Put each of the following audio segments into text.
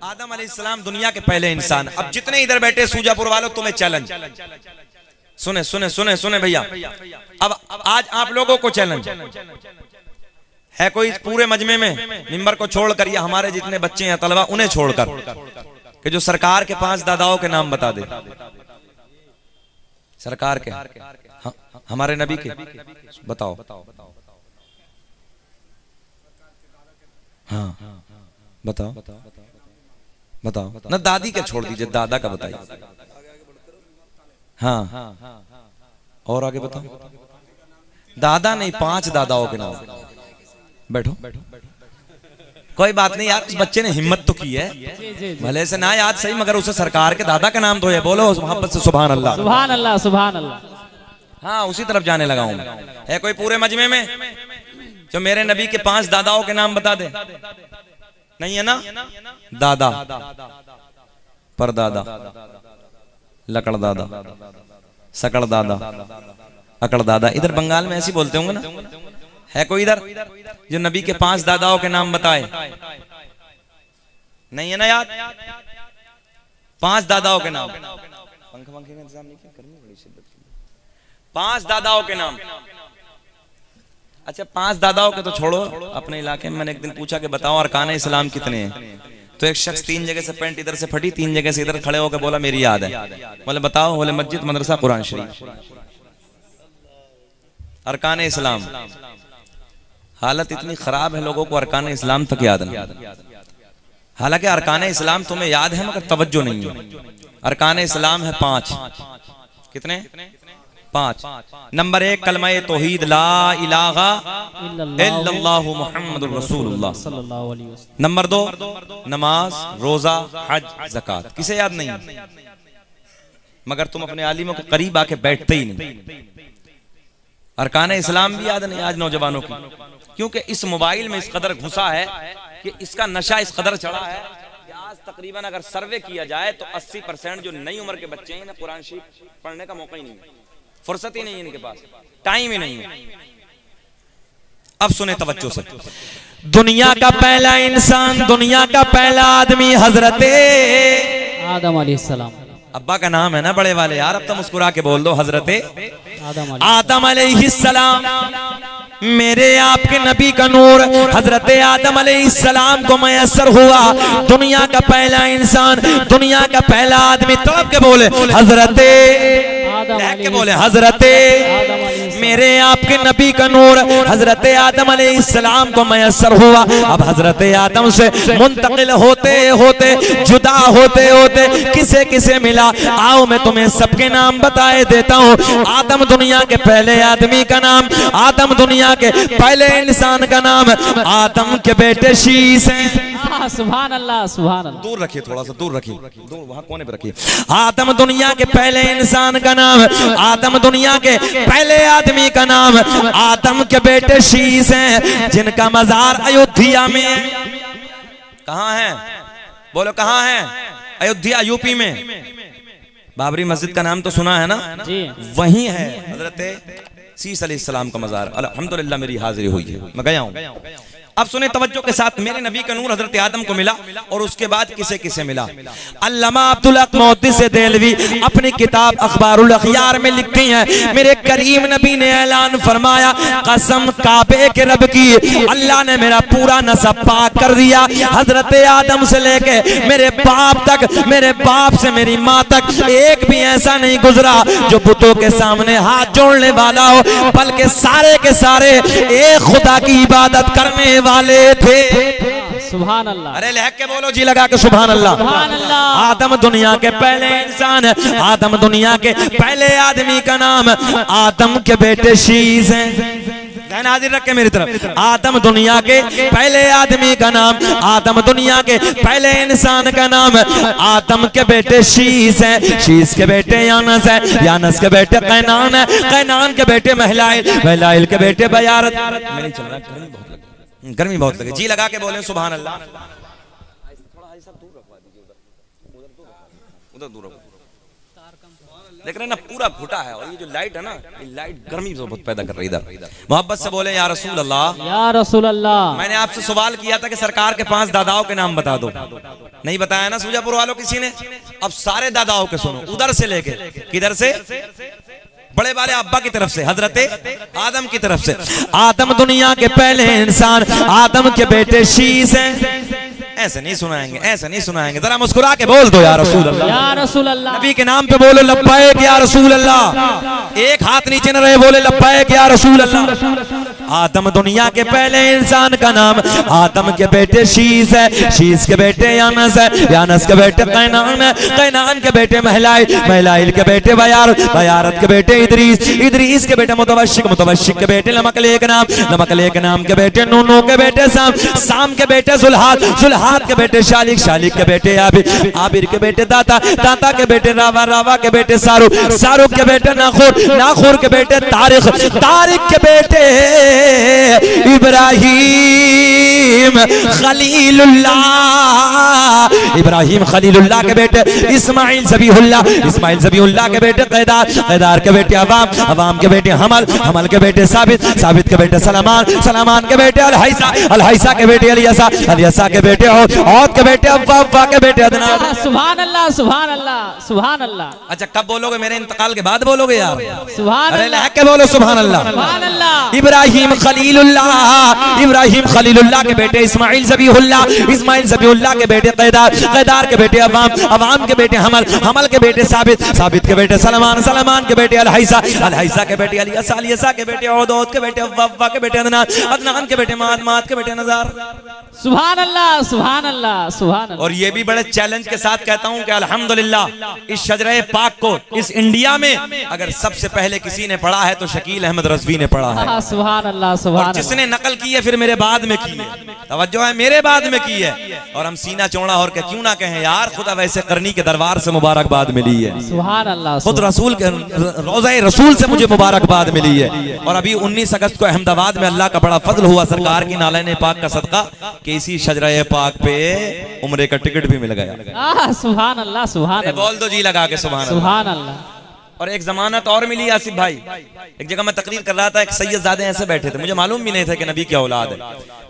आदम अलैहिस्सलाम दुनिया के पहले इंसान। अब जितने इधर बैठे सूजापुर वालों, तुम्हें चैलेंज, सुने सुने सुने सुने भैया, अब आज आप लोगों को चैलेंज है। कोई पूरे मजमे में मिंबर को छोड़कर, या हमारे जितने बच्चे हैं तलबा उन्हें छोड़कर, कि जो सरकार के 5 दादाओं के नाम बता दे, सरकार के, हमारे नबी के, बताओ। हाँ बताओ बताओ ना, दादी का छोड़ दीजिए, दादा का बताइए। हाँ और आगे बताओ। दादा नहीं, 5 दादाओं के नाम। बैठो, कोई बात नहीं यार, उस बच्चे ने हिम्मत तो की है, भले से ना याद सही, मगर उसे सरकार के दादा का नाम तो है। बोलो मोहब्बत से सुभान अल्लाह, सुभान अल्लाह, सुभान अल्लाह। हाँ उसी तरफ जाने लगा हूं। है कोई पूरे मजमे में जो मेरे नबी के 5 दादाओं के नाम बता दे? नहीं है ना? दादा, परदादा, लकड़ दादा, सकड़ दादा, अकड़ दादा। इधर बंगाल में ऐसे बोलते होंगे ना। है कोई इधर जो नबी के 5 दादाओं के नाम बताए? नहीं है ना याद? 5 दादाओं के नाम। पंखे पंखे का इंतजाम नहीं किया, गर्मी बड़ी शिद्दत की। 5 दादाओं के नाम। अच्छा 5 दादाओं के तो छोड़ो, अपने इलाके में मैंने एक दिन पूछा कि बताओ अरकान इस्लाम कितने हैं? तो एक शख्स 3 जगह से पैंट इधर से फटी, 3 जगह से इधर खड़े होकर बोला मेरी याद है। बोले बताओ? बोले मस्जिद, मदरसा, कुरान शरीफ। अरकान इस्लाम। हालत इतनी खराब है लोगों को अरकान इस्लाम तक याद नहीं। हालांकि अरकान इस्लाम तुम्हें याद है मगर तवज्जो नहीं है। अरकान इस्लाम है 5। कितने? 5। नंबर 1 कलमा तौहीद, ला इलाहा इल्लल्लाहु मुहम्मदुर रसूलुल्लाह सल्लल्लाहु अलैहि वसल्लम। नंबर 2 नमाज, रोजा, हज, ज़कात। किसे याद नहीं? मगर तुम अपने आलिमों के करीब आके बैठते ही नहीं। अरकान इस्लाम भी याद नहीं आज नौजवानों की, क्योंकि इस मोबाइल में इस कदर घुसा है कि इसका नशा इस कदर चढ़ा है कि आज तकरीबन अगर सर्वे किया जाए तो 80% जो नई उम्र के बच्चे हैं ना, कुरान शरीफ पढ़ने का मौका ही नहीं है, फुर्सत ही नहीं है इनके पास, टाइम ही नहीं है। अब सुने तवज्जो से, दुनिया का पहला इंसान, दुनिया का पहला आदमी हजरत आदम अलैहिस्सलाम। अब्बा का नाम है ना बड़े वाले यार, अब तो मुस्कुरा के बोल दो, हजरत आदम अलैहिस्सलाम। मेरे आपके नबी का नूर हजरत आदम अलैहिस्सलाम को मैसर हुआ। दुनिया का पहला इंसान, दुनिया का पहला आदमी, तड़प के बोले हजरत, के बोले हजरत मेरे आपके नबी का नूर हजरत आदम अलैहिस्सलाम को मैसर हुआ। अब हजरत आदम से मुंतकिल होते होते, जुदा होते होते किसे किसे मिला? आओ मैं तुम्हें सबके नाम बताए देता हूँ। आदम दुनिया के पहले आदमी का नाम, आदम दुनिया के पहले इंसान का नाम, आदम के बेटे शीश हैं। सुभान अल्लाह, सुभान अल्लाह। दूर रखिए, थोड़ा सा दूर रखिए, दूर वहां कोने पे रखिए। आदम दुनिया के पहले इंसान का नाम, आदम दुनिया के पहले आदमी का नाम, आदम के बेटे शीश हैं, जिनका मजार अयोध्या में। कहाँ है? बोलो कहाँ है? अयोध्या, यूपी में। बाबरी मस्जिद का नाम तो सुना है ना जी? वही है हजरत शीश अलैहिस्सलाम का मजार। अल्हम्दुलिल्लाह मेरी हाजिरी हुई है, मैं गया हूँ। अब सुने तवज्जो के साथ, मेरे नबी का नूर हजरत आदम को मिला और उसके बाद किसे किसे मिला? अल्लामा अब्दुल हक मोहद्दिस देहलवी अपनी किताब अखबारुल अखयार में लिखते हैं, मेरे करीम नबी ने ऐलान फरमाया, कसम काबे के रब की, अल्लाह ने मेरा पूरा नसब पाक कर दिया। हजरत आदम से लेके मेरे बाप तक, मेरे बाप से मेरी माँ तक एक भी ऐसा नहीं गुजरा जो बुतों के सामने हाथ जोड़ने वाला हो, बल्कि सारे के सारे एक खुदा की इबादत करने वाले थे। सुभान अल्लाह। अरे लहक के बोलो जी लगा के सुभान अल्लाह। सुभान अल्लाह। आदम दुनिया के पहले इंसान, आदम दुनिया के पहले आदमी का नाम, आदम के बेटे शीश हैं। ध्यान हाजिर रख के मेरी तरफ, आदम दुनिया के पहले आदमी का नाम, आदम दुनिया के पहले इंसान का नाम, आदम के बेटे शीश हैं, शीश के बेटे यानस है, यानस के बेटे कैनान है, कैनान के बेटे महलाइल, महलाइल के बेटे बयारत। मैं नहीं चल रहा, गर्मी बहुत लगे, जी लगा के बोले सुभान अल्लाह। थोड़ा दूर रखवा दीजिए, उधर दूर रखो, देख रहे हैं ना, पूरा घुटा है। और ये जो लाइट है ना, ये लाइट गर्मी बहुत पैदा कर रही है। मोहब्बत से बोले या रसूल अल्लाह, या रसूल अल्लाह। मैंने आपसे सवाल किया था कि सरकार के 5 दादाओं के नाम बता दो, नहीं बताया ना सूजापुर वालों किसी ने। अब सारे दादाओं के सुनो, उधर से लेके किधर से, बड़े वाले अब्बा की तरफ से, हजरते आदम की तरफ से। आदम दुनिया के पहले इंसान, आदम के बेटे शीश हैं। ऐसे नहीं सुनाएंगे, ऐसे नहीं सुनाएंगे, जरा मुस्कुरा के बोल दो या रसूल अल्लाह। या रसूल अल्लाह। नबी के नाम पे बोलो लब्बैक या रसूल अल्लाह। एक हाथ नीचे न रहे, बोले लब्बैक या रसूल अल्लाह। आदम दुनिया के पहले इंसान का नाम, आदम के बेटे शीश है, शीश के बेटे यानस है, यानस के बेटे कैनान है, कैनान के बेटे महलाइल, महलाइल के बेटे बयारत, बयारत के बेटे इदरीस, इदरीस के बेटे मुतवशिक, मुतवशिक के बेटे लमकले के नाम, लमकले के नाम के बेटे नूनू के बेटे साम, साम के बेटे जुल्हाद, जुल्हाद के बेटे शालिक, शालिक के बेटे आबिर, आबिर के बेटे दाता, दाता के बेटे रावा, रावा के बेटे सारुक, सारुक के बेटे नाखुर, नाखुर के बेटे तारिक, तारिक के बेटे इब्राहिम खलीलुल्लाह, इब्राहिम खलीलुल्लाह के बेटे इस्माइल ज़बीहुल्लाह, इस्माइल ज़बीहुल्लाह के बेटे कैदार, कैदार के बेटे अवाम, अवाम के बेटे हमल, हमल के बेटे साबित, साबित के बेटे सलमान, सलमान के बेटे अलहैसा, अलहैसा के बेटे अलियसा, अलियसा के बेटे औद के बेटे अव्वा, अव्वा के बेटे अदनान। सुभान अल्लाह, सुभान अल्लाह, सुभान अल्लाह। अच्छा कब बोलोगे? मेरे इंतकाल के बाद बोलोगे यार। सुभान अरे अल्लाह, लहक के बोलो सुभान अल्लाह। सुभान अल्लाह। इब्राहिम खलीलुल्लाह, इब्राहिम खलीलुल्लाह के बेटे इस्माइल ज़बीहुल्लाह, इस्माइल ज़बीहुल्लाह के बेटे कैदार, कैदार के बेटे अवाम, अवाम के बेटे हमल, हमल के बेटे साबित, साबित के बेटे सलमान, सलमान के बेटे अलहैसा, अलहैसा के बेटे अलियसा, अलियसा के बेटे औद, औद के बेटे अव्वा, अव्वा के बेटे अदनान, अदनान के बेटे माद, माद के बेटे नज़ार। सुभान अल्लाह, सुभान अल्लाह, सुभान अल्लाह। और ये भी बड़े चैलेंज के साथ कहता हूं कि अल्हम्दुलिल्लाह इस शजरे पाक को इस इंडिया में अगर सबसे पहले किसी ने पढ़ा है तो शकील अहमद रज़वी ने पढ़ा है। सुभान अल्लाह, सुभान और जिसने नकल की है फिर मेरे बाद में की है, तवज्जो है, मेरे बाद में की है। और हम सीना चौड़ा और क्या क्यों ना कहें यार, खुदा वैसे करनी के दरबार से मुबारकबाद मिली है। सुभान अल्लाह। खुद रसूल के रोज़े रसूल से मुझे मुबारकबाद मिली है। और अभी 19 अगस्त को अहमदाबाद में अल्लाह का बड़ा फजल हुआ सरकार की नालैन पाक का सदका कि इसी शजरे पाक पे उम्रे का टिकट भी मिल गया। सुभान अल्लाह, सुभान अल्लाह। बोल दो जी लगा के सुभान अल्लाह। सुभान अल्लाह। और एक जमानत और मिली आसिफ भाई, एक जगह मैं तकरीर कर रहा था, एक सैयदजादे ऐसे बैठे थे, मुझे मालूम भी नहीं था कि नबी की औलाद है।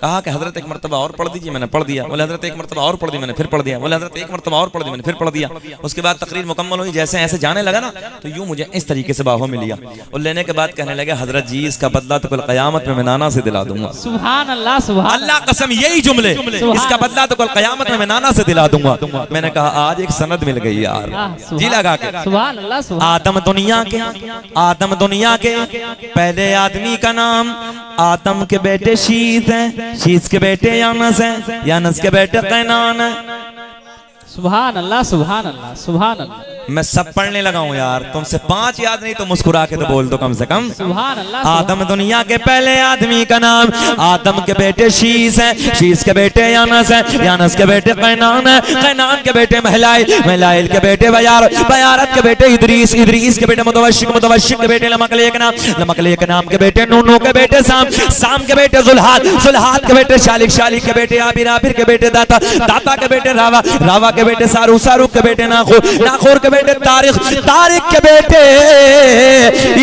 कहा कि हजरत एक मरतबा और पढ़ दीजिए, मैंने पढ़ दिया। बोले हजरत एक मरतबा और पढ़ दी, मैंने फिर पढ़ दिया। बोले हजरत एक मरतबा और पढ़ दी, मैंने फिर पढ़ दिया। उसके बाद तकरीर मुकम्मल हुई, जैसे ऐसे जाने लगा ना तो यूं मुझे इस तरीके से बाहों में लिया और लेने के बाद कहने लगे हजरत जी इसका बदला तो कल क़यामत में मैं नाना से दिला दूंगा। सुभान अल्लाह, सुभान अल्लाह कसम यही जुमले, इसका बदला तो कल क़यामत में मैं नाना से दिला दूंगा। मैंने कहा आज एक सनद मिल गई यार, जी लगा के। सुभान अल्लाह। आदम दुनिया के, आदम दुनिया के पहले आदमी का नाम, आदम के बेटे शीश हैं, शीश के बेटे यानस हैं, यानस के बेटे कैनान हैं। सुभान अल्लाह, सुभान अल्लाह, सुभान अल्लाह। मैं सब पढ़ने लगा हूं यार, तुमसे 5 याद नहीं तो मुस्कुरा के तो बोल दो कम से कम। सुभान अल्लाह। आदम दुनिया के पहले आदमी का नाम, आदम के बेटे शीश हैं, शीश के बेटे यानस हैं, यानस के बेटे कैनान हैं, कैनान के बेटे महलाइल, महलाइल के बेटे बयारत, बयारत के बेटे इदरीस, इदरीस के बेटे मुतवशिक, मुतवशिक के बेटे लमकले के नाम, लमकले के नाम के बेटे नूनू के बेटे साम, साम के बेटे जुल्हाद, जुल्हाद के बेटे शालिक, शालिक के बेटे आबिर, आबिर के बेटे दाता, दाता के बेटे रावा, रावा के बेटे सारू, सारू के बेटे नाखुर, नाखुर के बेटे तारिक, तारिक के बेटे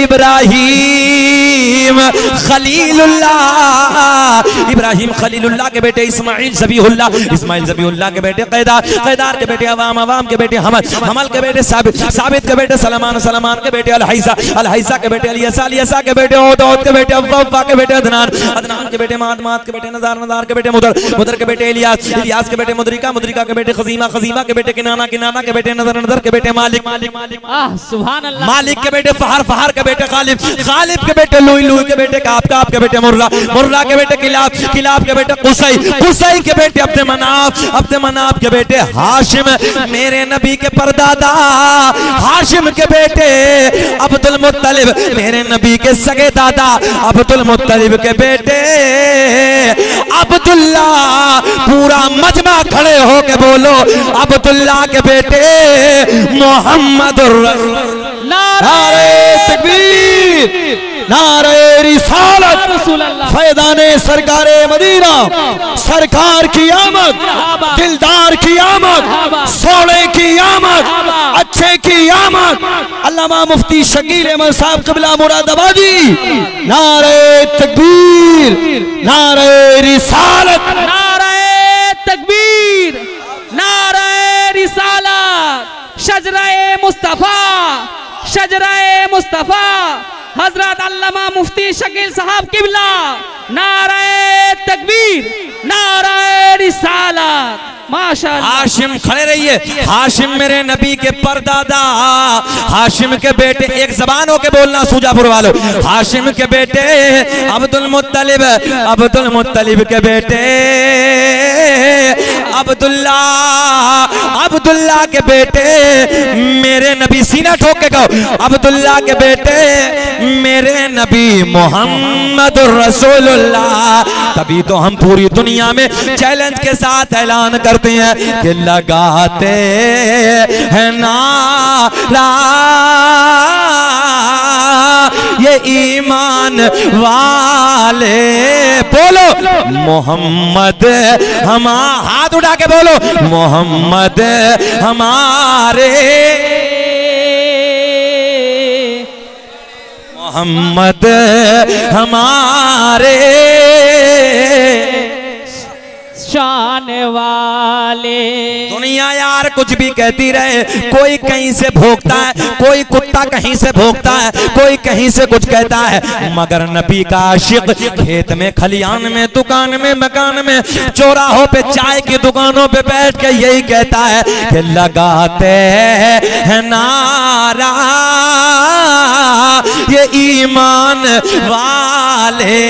इब्राहिम खलीलुल्लाह, इब्राहिम खलीलुल्लाह के बेटे इस्माइल ज़बीहुल्लाह, इस्माइल ज़बीहुल्लाह के बेटे कैदार, कैदार के बेटे अवाम, अवाम के बेटे हमल, हमल के बेटे साबित, साबित के बेटे सलमान, सलमान के बेटे अलहैसा, अलहैसा के बेटे अलियसा, अलियसा के बेटे औद, औद के बेटे अव्वा, अव्वा के बेटे अदनान, अदनान के बेटे माद, माद के बेटे नज़ार, नज़ार के बेटे मुदर, मुदर के बेटे इलियास, इलियास के बेटे मुदरिका, मुदरिका के बेटे खजीमा, खजीमा के बेटे किनाना, किनाना के बेटे नज़र, नज़र के बेटे मालिक, सुभान अल्लाह। मालिक के बेटे फहर, फहर के बेटे गालिब, गालिब के बेटे लुई, लुई के बेटे काब, काब के बेटे मुर्रा, मुर्रा के बेटे किलाब, किलाब के बेटे कुसै, कुसै के बेटे अब्द मनाफ, अब्द मनाफ के बेटे हाशिम, मेरे नबी के परदादा हाशिम के बेटे अब्दुल मुत्तलिब, मेरे नबी के सगे दादा अब्दुल मुत्तलिब के बेटे अब्दुल्ला। पूरा मजमा खड़े हो के बोलो अब्दुल्ला के बेटे मोहम्मदुर रसूल। नारे तकबीर, नारे रिसालत, फैज़ाने सरकारे मदीना, सरकार की आमद, दिलदार की आमद, सोने की आमद, अच्छे की दामाद अल्लामा मुफ्ती शकील अहमद साहब क़िबला मुरादाबादी। नारे तकबीर, नारे रिसालत, नारे तकबीर, नारे रिसालत। शजराए मुस्तफा, शजराए मुस्तफा हजरत अल्लामा मुफ्ती शकील साहब क़िबला। नारे तकबीर, नारे रिसालत। माशाअल्लाह। हाशिम खड़े रहिए। हाशिम मेरे नबी के परदादा, हाशिम के बेटे, एक जबान होके बोलना सूजापुर वालों, हाशिम के बेटे अब्दुल मुत्तलिब, अब्दुल मुत्तलिब के बेटे अब्दुल्ला, अब्दुल्ला के बेटे मेरे नबी, सीना ठोक के कहो, अब्दुल्ला के बेटे मेरे नबी मोहम्मद रसूलुल्लाह। तभी तो हम पूरी दुनिया में चैलेंज के साथ ऐलान करते हैं कि लगाते हैं नारा ये ईमान वाले, बोलो मोहम्मद हम, हाथ उठा के बोलो मोहम्मद हमारे, मोहम्मद हमारे शान वाले। दुनिया यार कुछ भी कहती रहे, कोई कहीं से भोगता है, कोई कुत्ता कहीं से भोगता है, कोई कहीं से कुछ कहता है, मगर नबी का आशिक खेत में, खलियान में, दुकान में, मकान में, चौराहों पे, चाय की दुकानों पे बैठ के यही कहता है कि लगाते हैं नारा ये ईमान वाले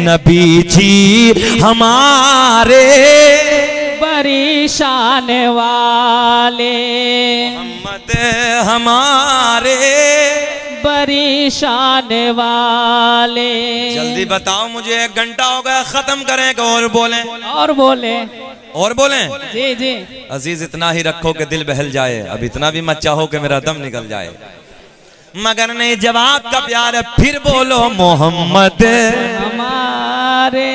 नबी जी हमारे बड़ी शान वाले, मोहम्मद हमारे बड़ी शान वाले। जल्दी बताओ मुझे, 1 घंटा हो गया, खत्म करें कि और बोलें? और बोले, और बोलें? जी जी। अजीज इतना ही रखो कि दिल बहल जाए, अब इतना भी मत चाहो कि मेरा दम निकल जाए, मगर नहीं, जवाब का प्यार है, फिर बोलो मोहम्मद हमारे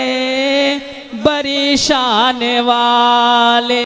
बड़ी शान वाले।